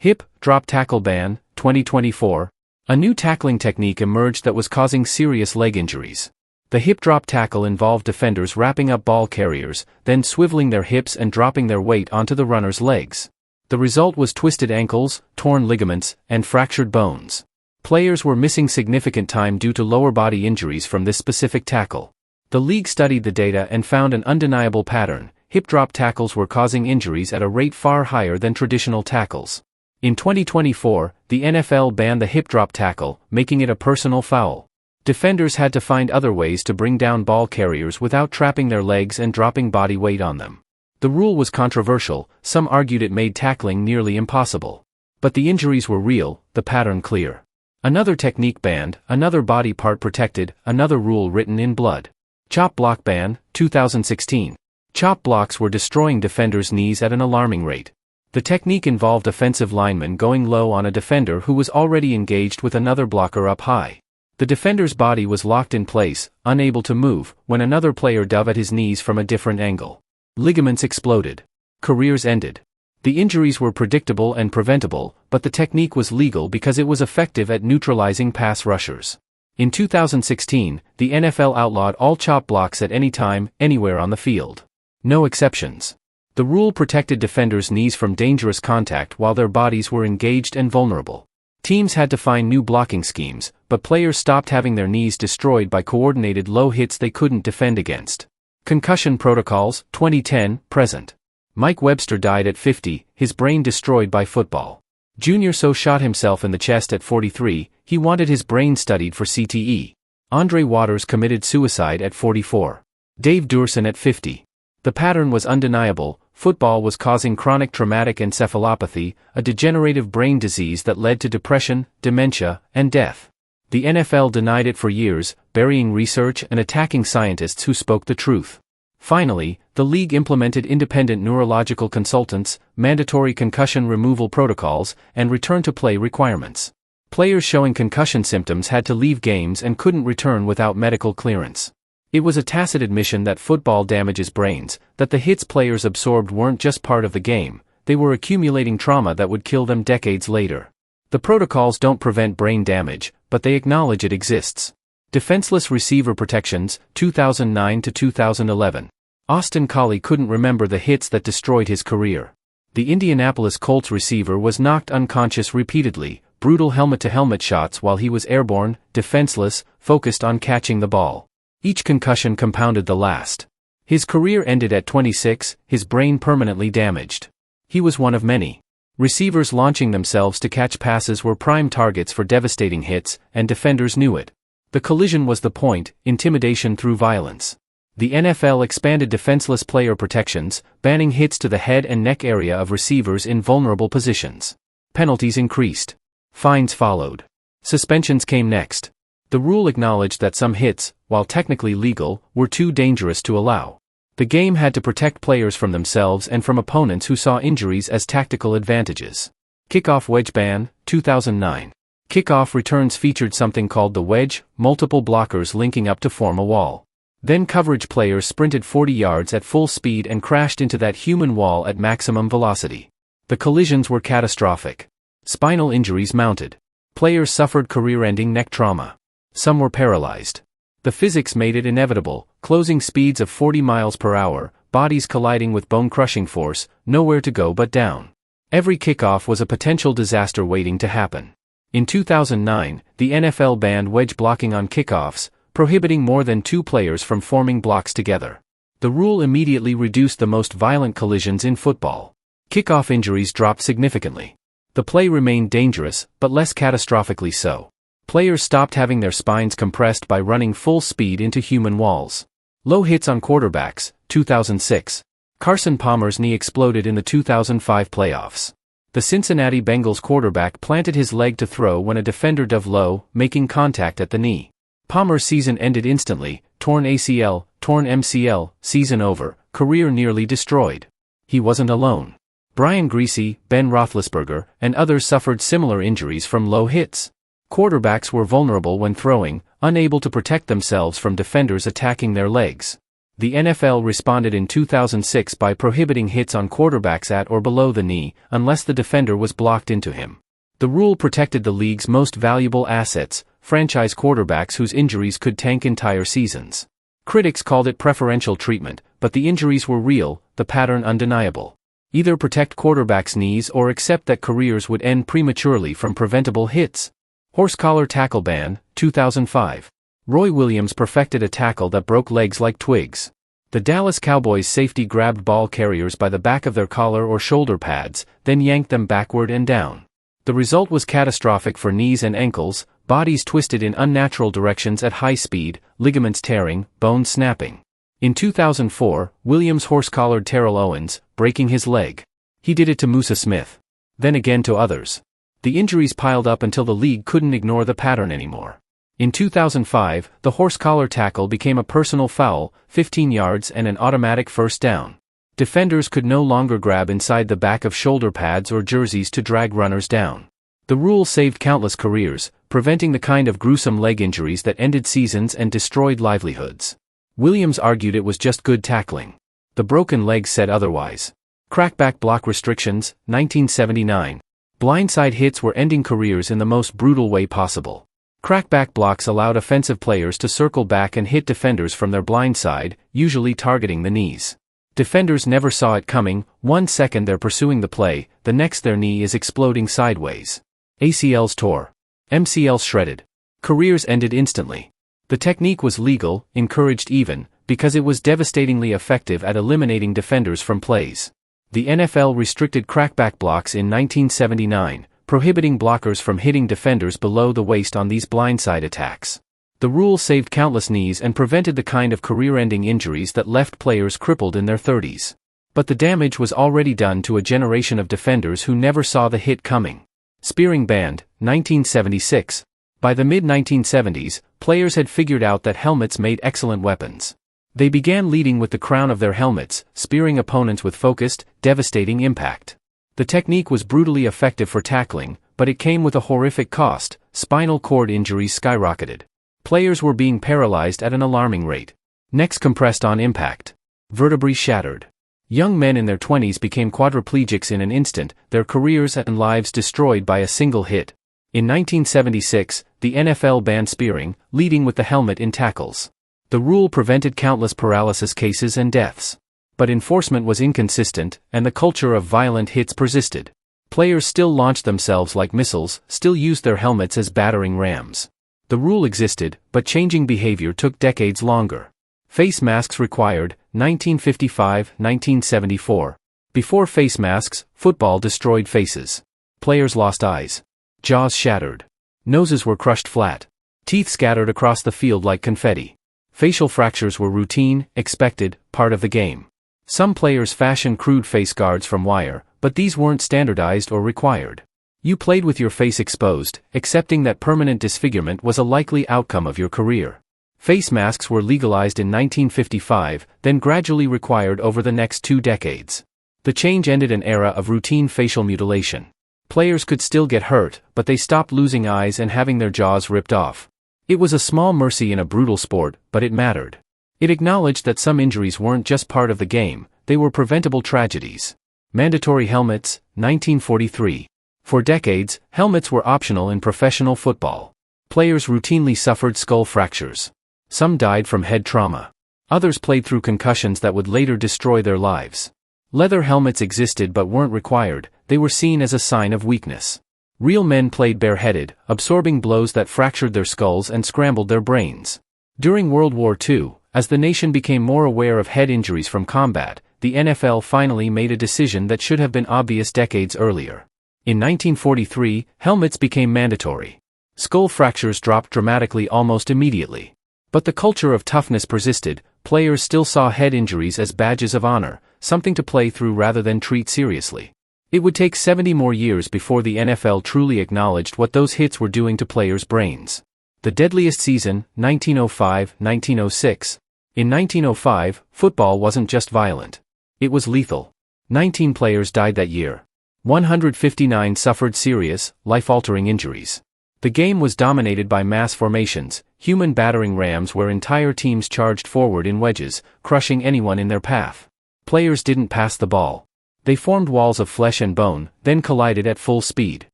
Hip drop tackle ban, 2024. A new tackling technique emerged that was causing serious leg injuries. The hip drop tackle involved defenders wrapping up ball carriers, then swiveling their hips and dropping their weight onto the runner's legs. The result was twisted ankles, torn ligaments, and fractured bones. Players were missing significant time due to lower body injuries from this specific tackle. The league studied the data and found an undeniable pattern. Hip drop tackles were causing injuries at a rate far higher than traditional tackles. In 2024, the NFL banned the hip drop tackle, making it a personal foul. Defenders had to find other ways to bring down ball carriers without trapping their legs and dropping body weight on them. The rule was controversial. Some argued it made tackling nearly impossible. But the injuries were real, the pattern clear. Another technique banned, another body part protected, another rule written in blood. Chop block ban, 2016. Chop blocks were destroying defenders' knees at an alarming rate. The technique involved offensive linemen going low on a defender who was already engaged with another blocker up high. The defender's body was locked in place, unable to move, when another player dove at his knees from a different angle. Ligaments exploded. Careers ended. The injuries were predictable and preventable, but the technique was legal because it was effective at neutralizing pass rushers. In 2016, the NFL outlawed all chop blocks at any time, anywhere on the field. No exceptions. The rule protected defenders' knees from dangerous contact while their bodies were engaged and vulnerable. Teams had to find new blocking schemes, but players stopped having their knees destroyed by coordinated low hits they couldn't defend against. Concussion protocols, 2010, present. Mike Webster died at 50, his brain destroyed by football. Junior Seau shot himself in the chest at 43, he wanted his brain studied for CTE. Andre Waters committed suicide at 44. Dave Duerson at 50. The pattern was undeniable. Football was causing chronic traumatic encephalopathy, a degenerative brain disease that led to depression, dementia, and death. The NFL denied it for years, burying research and attacking scientists who spoke the truth. Finally, the league implemented independent neurological consultants, mandatory concussion removal protocols, and return-to-play requirements. Players showing concussion symptoms had to leave games and couldn't return without medical clearance. It was a tacit admission that football damages brains, that the hits players absorbed weren't just part of the game, they were accumulating trauma that would kill them decades later. The protocols don't prevent brain damage, but they acknowledge it exists. Defenseless receiver protections, 2009 to 2011. Austin Collie couldn't remember the hits that destroyed his career. The Indianapolis Colts receiver was knocked unconscious repeatedly, brutal helmet-to-helmet shots while he was airborne, defenseless, focused on catching the ball. Each concussion compounded the last. His career ended at 26, his brain permanently damaged. He was one of many. Receivers launching themselves to catch passes were prime targets for devastating hits, and defenders knew it. The collision was the point, intimidation through violence. The NFL expanded defenseless player protections, banning hits to the head and neck area of receivers in vulnerable positions. Penalties increased. Fines followed. Suspensions came next. The rule acknowledged that some hits, while technically legal, were too dangerous to allow. The game had to protect players from themselves and from opponents who saw injuries as tactical advantages. Kickoff wedge ban, 2009. Kickoff returns featured something called the wedge, multiple blockers linking up to form a wall. Then coverage players sprinted 40 yards at full speed and crashed into that human wall at maximum velocity. The collisions were catastrophic. Spinal injuries mounted. Players suffered career-ending neck trauma. Some were paralyzed. The physics made it inevitable, closing speeds of 40 miles per hour, bodies colliding with bone-crushing force, nowhere to go but down. Every kickoff was a potential disaster waiting to happen. In 2009, the NFL banned wedge blocking on kickoffs, prohibiting more than two players from forming blocks together. The rule immediately reduced the most violent collisions in football. Kickoff injuries dropped significantly. The play remained dangerous, but less catastrophically so. Players stopped having their spines compressed by running full speed into human walls. Low hits on quarterbacks, 2006. Carson Palmer's knee exploded in the 2005 playoffs. The Cincinnati Bengals quarterback planted his leg to throw when a defender dove low, making contact at the knee. Palmer's season ended instantly, torn ACL, torn MCL, season over, career nearly destroyed. He wasn't alone. Brian Griese, Ben Roethlisberger, and others suffered similar injuries from low hits. Quarterbacks were vulnerable when throwing, unable to protect themselves from defenders attacking their legs. The NFL responded in 2006 by prohibiting hits on quarterbacks at or below the knee, unless the defender was blocked into him. The rule protected the league's most valuable assets, franchise quarterbacks whose injuries could tank entire seasons. Critics called it preferential treatment, but the injuries were real, the pattern undeniable. Either protect quarterbacks' knees or accept that careers would end prematurely from preventable hits. Horse-collar tackle ban, 2005. Roy Williams perfected a tackle that broke legs like twigs. The Dallas Cowboys safety grabbed ball carriers by the back of their collar or shoulder pads, then yanked them backward and down. The result was catastrophic for knees and ankles, bodies twisted in unnatural directions at high speed, ligaments tearing, bones snapping. In 2004, Williams horse-collared Terrell Owens, breaking his leg. He did it to Musa Smith. Then again to others. The injuries piled up until the league couldn't ignore the pattern anymore. In 2005, the horse-collar tackle became a personal foul, 15 yards and an automatic first down. Defenders could no longer grab inside the back of shoulder pads or jerseys to drag runners down. The rule saved countless careers, preventing the kind of gruesome leg injuries that ended seasons and destroyed livelihoods. Williams argued it was just good tackling. The broken legs said otherwise. Crackback block restrictions, 1979. Blindside hits were ending careers in the most brutal way possible. Crackback blocks allowed offensive players to circle back and hit defenders from their blind side, usually targeting the knees. Defenders never saw it coming. 1 second they're pursuing the play, the next their knee is exploding sideways. ACLs tore. MCLs shredded. Careers ended instantly. The technique was legal, encouraged even, because it was devastatingly effective at eliminating defenders from plays. The NFL restricted crackback blocks in 1979, prohibiting blockers from hitting defenders below the waist on these blindside attacks. The rule saved countless knees and prevented the kind of career-ending injuries that left players crippled in their 30s. But the damage was already done to a generation of defenders who never saw the hit coming. Spearing banned, 1976. By the mid-1970s, players had figured out that helmets made excellent weapons. They began leading with the crown of their helmets, spearing opponents with focused, devastating impact. The technique was brutally effective for tackling, but it came with a horrific cost. Spinal cord injuries skyrocketed. Players were being paralyzed at an alarming rate. Necks compressed on impact. Vertebrae shattered. Young men in their 20s became quadriplegics in an instant, their careers and lives destroyed by a single hit. In 1976, the NFL banned spearing, leading with the helmet in tackles. The rule prevented countless paralysis cases and deaths. But enforcement was inconsistent, and the culture of violent hits persisted. Players still launched themselves like missiles, still used their helmets as battering rams. The rule existed, but changing behavior took decades longer. Face masks required, 1955-1974. Before face masks, football destroyed faces. Players lost eyes. Jaws shattered. Noses were crushed flat. Teeth scattered across the field like confetti. Facial fractures were routine, expected, part of the game. Some players fashioned crude face guards from wire, but these weren't standardized or required. You played with your face exposed, accepting that permanent disfigurement was a likely outcome of your career. Face masks were legalized in 1955, then gradually required over the next 2 decades. The change ended an era of routine facial mutilation. Players could still get hurt, but they stopped losing eyes and having their jaws ripped off. It was a small mercy in a brutal sport, but it mattered. It acknowledged that some injuries weren't just part of the game, they were preventable tragedies. Mandatory helmets, 1943. For decades, helmets were optional in professional football. Players routinely suffered skull fractures. Some died from head trauma. Others played through concussions that would later destroy their lives. Leather helmets existed but weren't required, they were seen as a sign of weakness. Real men played bareheaded, absorbing blows that fractured their skulls and scrambled their brains. During World War II, as the nation became more aware of head injuries from combat, the NFL finally made a decision that should have been obvious decades earlier. In 1943, helmets became mandatory. Skull fractures dropped dramatically almost immediately. But the culture of toughness persisted. Players still saw head injuries as badges of honor, something to play through rather than treat seriously. It would take 70 more years before the NFL truly acknowledged what those hits were doing to players' brains. The deadliest season, 1905-1906. In 1905, football wasn't just violent. It was lethal. 19 players died that year. 159 suffered serious, life-altering injuries. The game was dominated by mass formations, human battering rams where entire teams charged forward in wedges, crushing anyone in their path. Players didn't pass the ball. They formed walls of flesh and bone, then collided at full speed.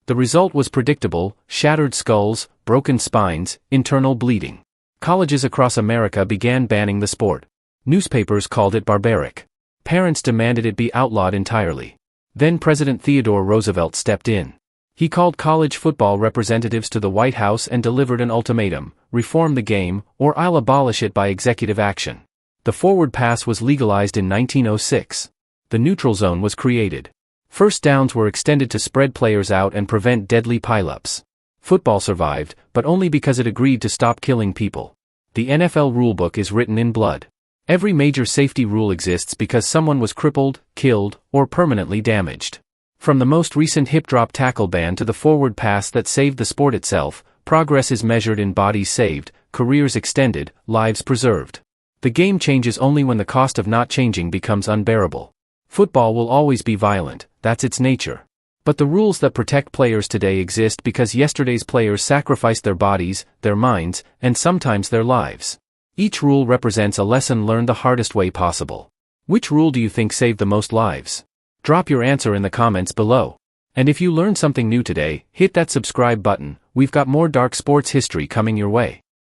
The result was predictable: shattered skulls, broken spines, internal bleeding. Colleges across America began banning the sport. Newspapers called it barbaric. Parents demanded it be outlawed entirely. Then President Theodore Roosevelt stepped in. He called college football representatives to the White House and delivered an ultimatum: reform the game, or I'll abolish it by executive action. The forward pass was legalized in 1906. The neutral zone was created. First downs were extended to spread players out and prevent deadly pileups. Football survived, but only because it agreed to stop killing people. The NFL rulebook is written in blood. Every major safety rule exists because someone was crippled, killed, or permanently damaged. From the most recent hip drop tackle ban to the forward pass that saved the sport itself, progress is measured in bodies saved, careers extended, lives preserved. The game changes only when the cost of not changing becomes unbearable. Football will always be violent, that's its nature. But the rules that protect players today exist because yesterday's players sacrificed their bodies, their minds, and sometimes their lives. Each rule represents a lesson learned the hardest way possible. Which rule do you think saved the most lives? Drop your answer in the comments below. And if you learned something new today, hit that subscribe button. We've got more dark sports history coming your way.